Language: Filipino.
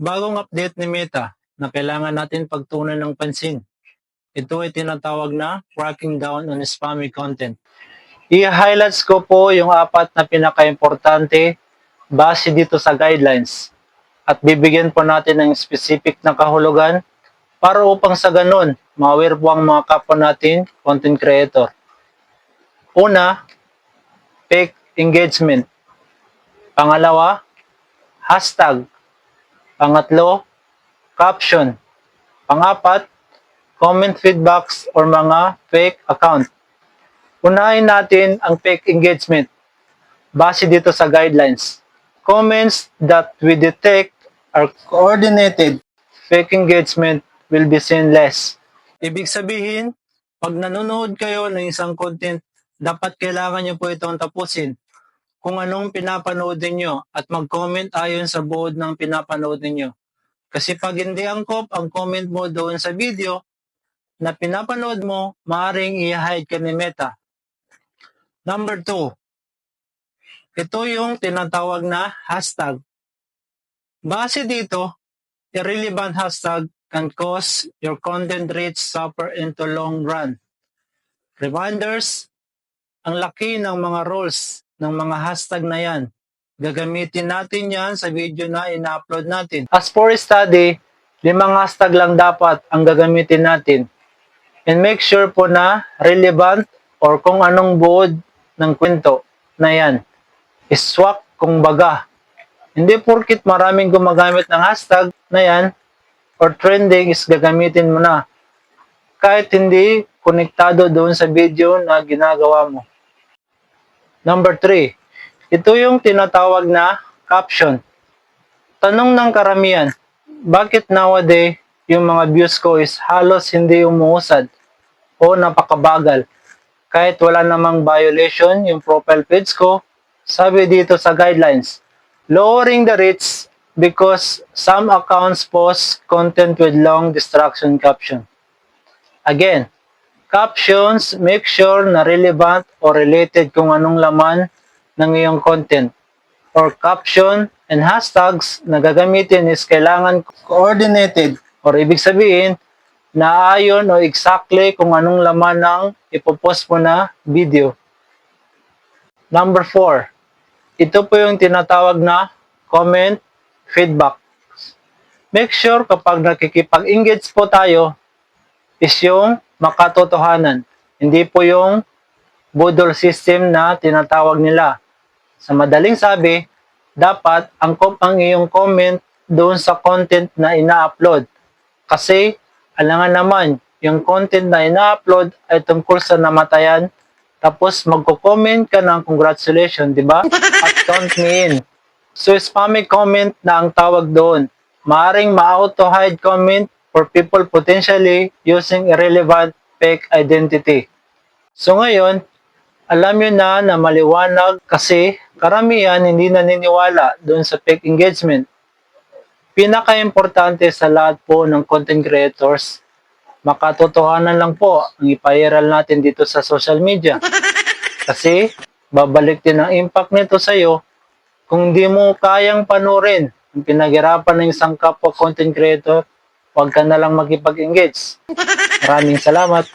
Bagong update ni Meta na kailangan natin pagtuunan ng pansin. Ito ay tinatawag na cracking down on spammy content. I-highlights ko po yung 4 na pinaka-importante base dito sa guidelines at bibigyan po natin ng specific na kahulugan para upang sa ganun, ma-aware po ang mga kapwa natin, content creator. Una, fake engagement. Pangalawa, hashtag. Pangatlo, caption. Pangapat, comment feedbacks or mga fake account. Unahin natin ang fake engagement base dito sa guidelines. Comments that we detect are coordinated. Fake engagement will be seen less. Ibig sabihin, pag nanonood kayo ng isang content, dapat kailangan nyo po itong tapusin kung anong pinapanood ninyo at mag-comment ayon sa buod ng pinapanood ninyo. Kasi pag hindi angkop ang comment mo doon sa video na pinapanood mo, maaaring i-hide ka ni Meta. Number 2, ito yung tinatawag na hashtag. Base dito, irrelevant hashtag can cause your content reach suffer into long run. Reminders, ang laki ng mga roles ng mga hashtag na yan. Gagamitin natin yan sa video na ina-upload natin. As for study, 5 hashtag lang dapat ang gagamitin natin. And make sure po na relevant or kung anong buod ng kwento na yan. Iswak kung baga. Hindi porkit maraming gumagamit ng hashtag na yan or trending is gagamitin mo na. Kahit hindi konektado doon sa video na ginagawa mo. Number 3, ito yung tinatawag na caption. Tanong ng karamihan, bakit nowadays yung mga views ko is halos hindi umuusad o napakabagal? Kahit wala namang violation yung profile page ko, sabi dito sa guidelines, lowering the reach because some accounts post content with long distraction caption. Again, captions, make sure na relevant or related kung anong laman ng iyong content. Or caption and hashtags na gagamitin is kailangan coordinated or ibig sabihin na ayon o exactly kung anong laman ng ipopost mo na video. Number 4, ito po yung tinatawag na comment feedback. Make sure kapag nakikipag-engage po tayo is yung makatotohanan. Hindi po yung budol system na tinatawag nila. Sa madaling sabi, dapat angkop ang iyong comment doon sa content na ina-upload. Kasi, alangan naman, yung content na ina-upload ay tungkol sa namatayan, tapos magko-comment ka ng congratulations, di ba? At count me in. So, spammy comment na ang tawag doon. Maaring ma-auto-hide comment for people potentially using irrelevant fake identity. So ngayon, alam nyo na maliwanag kasi karamihan hindi naniniwala doon sa fake engagement. Pinaka-importante sa lahat po ng content creators, makatotohanan lang po ang ipa-viral natin dito sa social media. Kasi babalik din ang impact nito sa iyo kung di mo kayang panurin ang pinaghirapan ng isang kapwa content creator. Huwag ka na lang makipag-engage. Maraming salamat.